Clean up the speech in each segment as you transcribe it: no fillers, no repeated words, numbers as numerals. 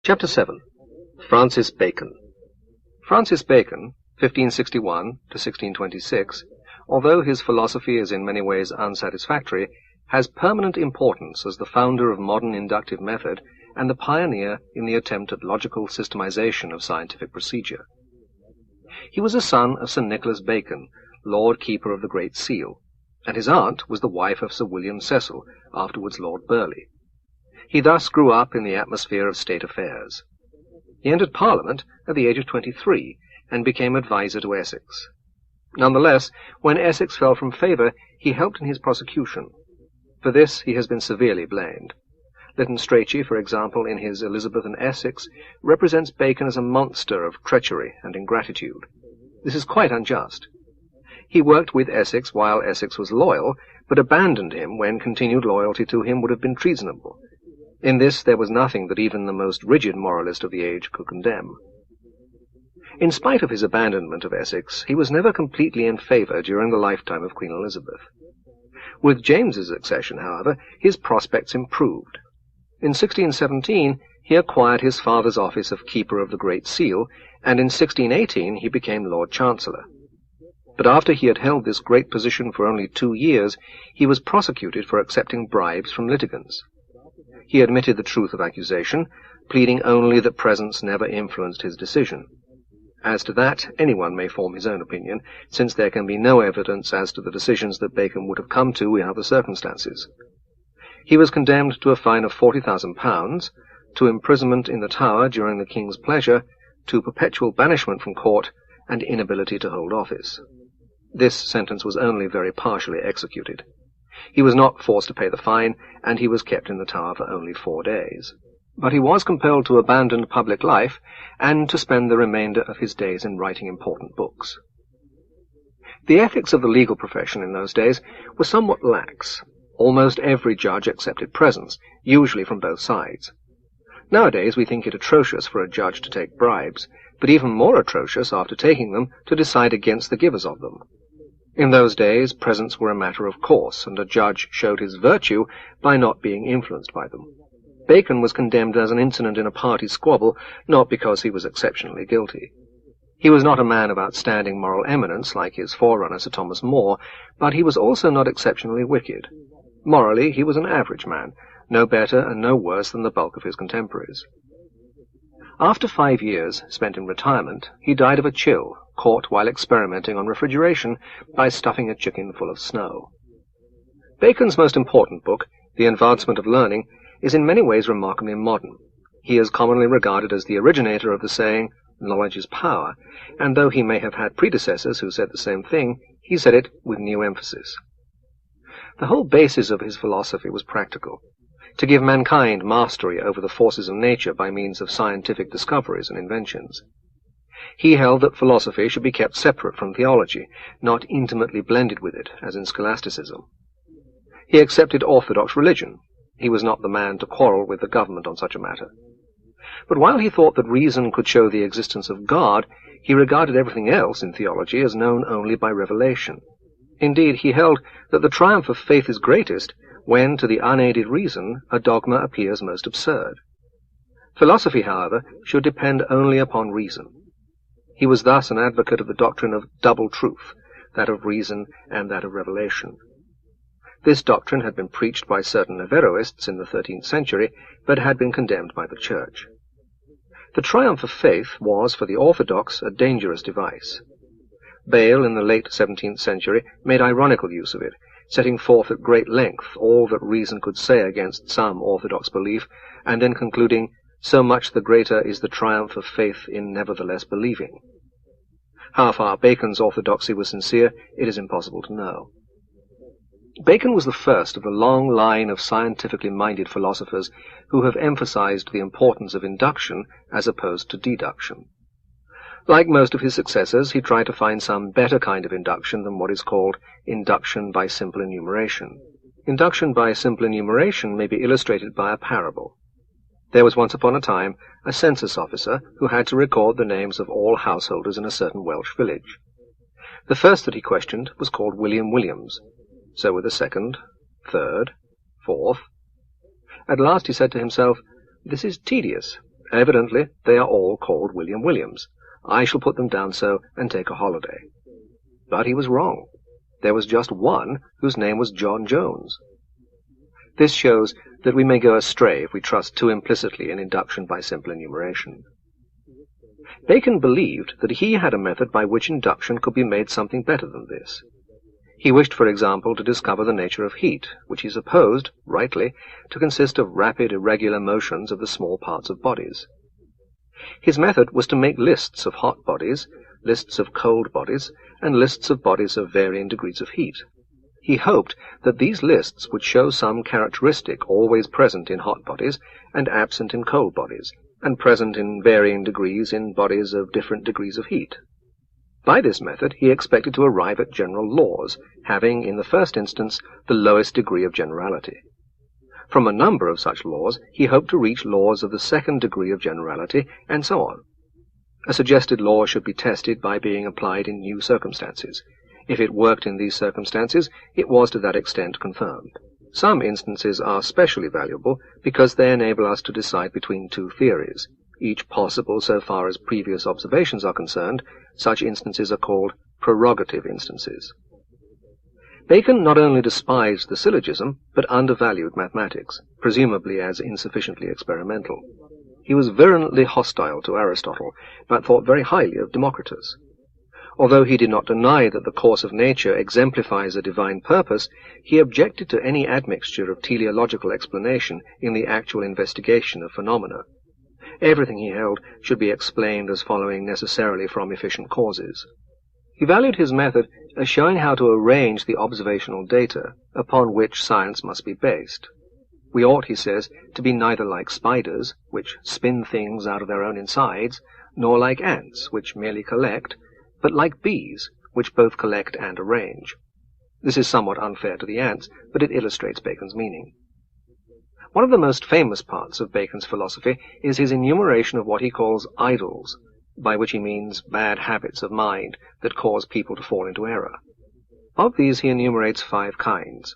Chapter 7. Francis Bacon. Francis Bacon, 1561 to 1626, although his philosophy is in many ways unsatisfactory, has permanent importance as the founder of modern inductive method and the pioneer in the attempt at logical systemization of scientific procedure. He was a son of Sir Nicholas Bacon, Lord Keeper of the Great Seal, and his aunt was the wife of Sir William Cecil, afterwards Lord Burleigh. He thus grew up in the atmosphere of state affairs. He entered Parliament at the age of 23 and became adviser to Essex. Nonetheless, when Essex fell from favour, he helped in his prosecution. For this he has been severely blamed. Lytton Strachey, for example, in his Elizabeth and Essex, represents Bacon as a monster of treachery and ingratitude. This is quite unjust. He worked with Essex while Essex was loyal, but abandoned him when continued loyalty to him would have been treasonable. In this there was nothing that even the most rigid moralist of the age could condemn. In spite of his abandonment of Essex, he was never completely in favour during the lifetime of Queen Elizabeth. With James's accession, however, his prospects improved. In 1617 he acquired his father's office of Keeper of the Great Seal, and in 1618 he became Lord Chancellor. But after he had held this great position for only 2 years, he was prosecuted for accepting bribes from litigants. He admitted the truth of accusation, pleading only that presents never influenced his decision. As to that, anyone may form his own opinion, since there can be no evidence as to the decisions that Bacon would have come to in other circumstances. He was condemned to a fine of £40,000, to imprisonment in the Tower during the King's pleasure, to perpetual banishment from court, and inability to hold office. This sentence was only very partially executed. He was not forced to pay the fine, and he was kept in the Tower for only 4 days. But he was compelled to abandon public life, and to spend the remainder of his days in writing important books. The ethics of the legal profession in those days were somewhat lax. Almost every judge accepted presents, usually from both sides. Nowadays we think it atrocious for a judge to take bribes, but even more atrocious, after taking them, to decide against the givers of them. In those days, presents were a matter of course, and a judge showed his virtue by not being influenced by them. Bacon was condemned as an incident in a party squabble, not because he was exceptionally guilty. He was not a man of outstanding moral eminence, like his forerunner Sir Thomas More, but he was also not exceptionally wicked. Morally, he was an average man, no better and no worse than the bulk of his contemporaries. After 5 years spent in retirement, he died of a chill, caught while experimenting on refrigeration by stuffing a chicken full of snow. Bacon's most important book, The Advancement of Learning, is in many ways remarkably modern. He is commonly regarded as the originator of the saying, "Knowledge is power," and though he may have had predecessors who said the same thing, he said it with new emphasis. The whole basis of his philosophy was practical, to give mankind mastery over the forces of nature by means of scientific discoveries and inventions. He held that philosophy should be kept separate from theology, not intimately blended with it, as in scholasticism. He accepted orthodox religion. He was not the man to quarrel with the government on such a matter. But while he thought that reason could show the existence of God, he regarded everything else in theology as known only by revelation. Indeed, he held that the triumph of faith is greatest when, to the unaided reason, a dogma appears most absurd. Philosophy, however, should depend only upon reason. He was thus an advocate of the doctrine of double truth, that of reason and that of revelation. This doctrine had been preached by certain Averroists in the 13th century, but had been condemned by the Church. The triumph of faith was, for the orthodox, a dangerous device. Bayle, in the late 17th century, made ironical use of it, setting forth at great length all that reason could say against some orthodox belief, and then concluding, "So much the greater is the triumph of faith in nevertheless believing." How far Bacon's orthodoxy was sincere, it is impossible to know. Bacon was the first of the long line of scientifically minded philosophers who have emphasized the importance of induction as opposed to deduction. Like most of his successors, he tried to find some better kind of induction than what is called induction by simple enumeration. Induction by simple enumeration may be illustrated by a parable. There was once upon a time a census officer who had to record the names of all householders in a certain Welsh village. The first that he questioned was called William Williams. So were the second, third, fourth. At last he said to himself, "This is tedious," Evidently, they are all called William Williams. I shall put them down so and take a holiday. But he was wrong. There was just one whose name was John Jones. This shows that we may go astray if we trust too implicitly in induction by simple enumeration. Bacon believed that he had a method by which induction could be made something better than this. He wished, for example, to discover the nature of heat, which he supposed, rightly, to consist of rapid, irregular motions of the small parts of bodies. His method was to make lists of hot bodies, lists of cold bodies, and lists of bodies of varying degrees of heat. He hoped that these lists would show some characteristic always present in hot bodies and absent in cold bodies, and present in varying degrees in bodies of different degrees of heat. By this method he expected to arrive at general laws, having, in the first instance, the lowest degree of generality. From a number of such laws he hoped to reach laws of the second degree of generality, and so on. A suggested law should be tested by being applied in new circumstances. If it worked in these circumstances, it was to that extent confirmed. Some instances are specially valuable because they enable us to decide between two theories, each possible so far as previous observations are concerned. Such instances are called prerogative instances. Bacon not only despised the syllogism, but undervalued mathematics, presumably as insufficiently experimental. He was virulently hostile to Aristotle, but thought very highly of Democritus. Although he did not deny that the course of nature exemplifies a divine purpose, he objected to any admixture of teleological explanation in the actual investigation of phenomena. Everything, he held, should be explained as following necessarily from efficient causes. He valued his method as showing how to arrange the observational data upon which science must be based. We ought, he says, to be neither like spiders, which spin things out of their own insides, nor like ants, which merely collect, but like bees, which both collect and arrange. This is somewhat unfair to the ants, but it illustrates Bacon's meaning. One of the most famous parts of Bacon's philosophy is his enumeration of what he calls idols, by which he means bad habits of mind that cause people to fall into error. Of these he enumerates 5 kinds.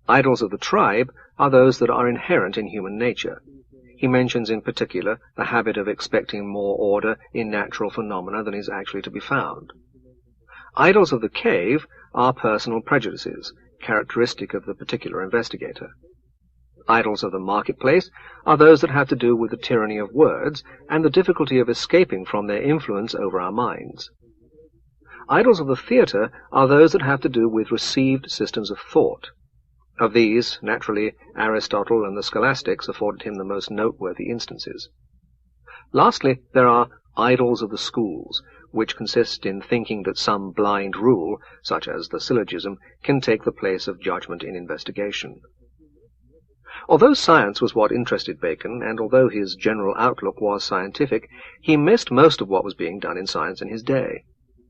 Idols of the tribe are those that are inherent in human nature. He mentions in particular the habit of expecting more order in natural phenomena than is actually to be found. Idols of the cave are personal prejudices, characteristic of the particular investigator. Idols of the marketplace are those that have to do with the tyranny of words and the difficulty of escaping from their influence over our minds. Idols of the theatre are those that have to do with received systems of thought. Of these, naturally, Aristotle and the scholastics afforded him the most noteworthy instances. Lastly, there are idols of the schools, which consist in thinking that some blind rule, such as the syllogism, can take the place of judgment in investigation. Although science was what interested Bacon, and although his general outlook was scientific, he missed most of what was being done in science in his day.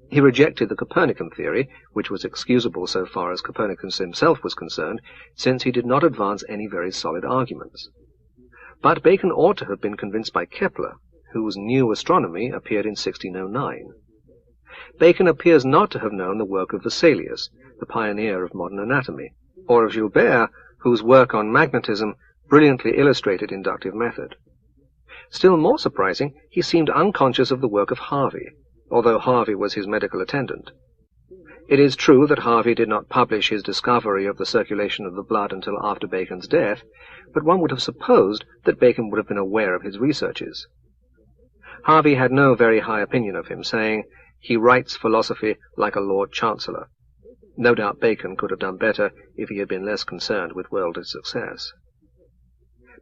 He rejected the Copernican theory, which was excusable so far as Copernicus himself was concerned, since he did not advance any very solid arguments. But Bacon ought to have been convinced by Kepler, whose New Astronomy appeared in 1609. Bacon appears not to have known the work of Vesalius, the pioneer of modern anatomy, or of Gilbert, whose work on magnetism brilliantly illustrated inductive method. Still more surprising, he seemed unconscious of the work of Harvey, although Harvey was his medical attendant. It is true that Harvey did not publish his discovery of the circulation of the blood until after Bacon's death, but one would have supposed that Bacon would have been aware of his researches. Harvey had no very high opinion of him, saying, "He writes philosophy like a Lord Chancellor." No doubt Bacon could have done better if he had been less concerned with worldly success.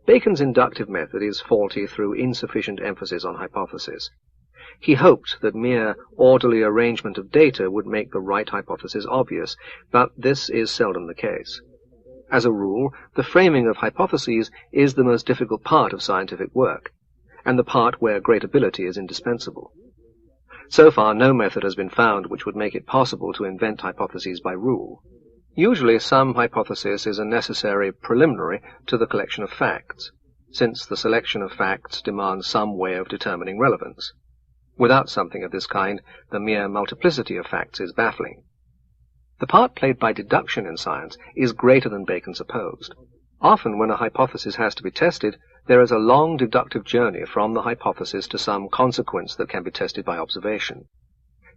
Bacon's inductive method is faulty through insufficient emphasis on hypothesis. He hoped that mere orderly arrangement of data would make the right hypothesis obvious, but this is seldom the case. As a rule, the framing of hypotheses is the most difficult part of scientific work, and the part where great ability is indispensable. So far, no method has been found which would make it possible to invent hypotheses by rule. Usually, some hypothesis is a necessary preliminary to the collection of facts, since the selection of facts demands some way of determining relevance. Without something of this kind, the mere multiplicity of facts is baffling. The part played by deduction in science is greater than Bacon supposed. Often, when a hypothesis has to be tested, there is a long deductive journey from the hypothesis to some consequence that can be tested by observation.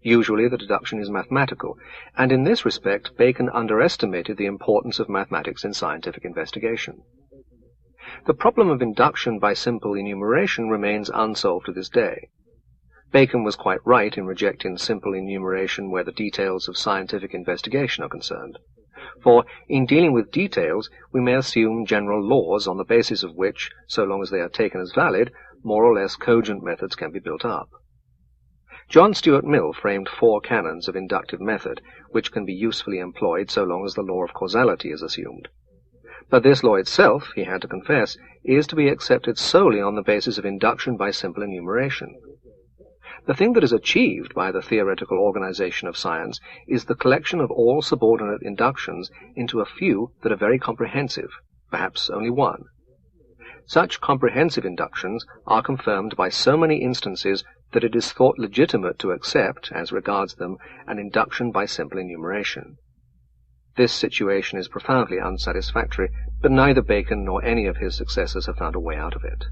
Usually the deduction is mathematical, and in this respect Bacon underestimated the importance of mathematics in scientific investigation. The problem of induction by simple enumeration remains unsolved to this day. Bacon was quite right in rejecting simple enumeration where the details of scientific investigation are concerned. For, in dealing with details, we may assume general laws on the basis of which, so long as they are taken as valid, more or less cogent methods can be built up. John Stuart Mill framed 4 canons of inductive method, which can be usefully employed so long as the law of causality is assumed. But this law itself, he had to confess, is to be accepted solely on the basis of induction by simple enumeration. The thing that is achieved by the theoretical organization of science is the collection of all subordinate inductions into a few that are very comprehensive, perhaps only one. Such comprehensive inductions are confirmed by so many instances that it is thought legitimate to accept, as regards them, an induction by simple enumeration. This situation is profoundly unsatisfactory, but neither Bacon nor any of his successors have found a way out of it.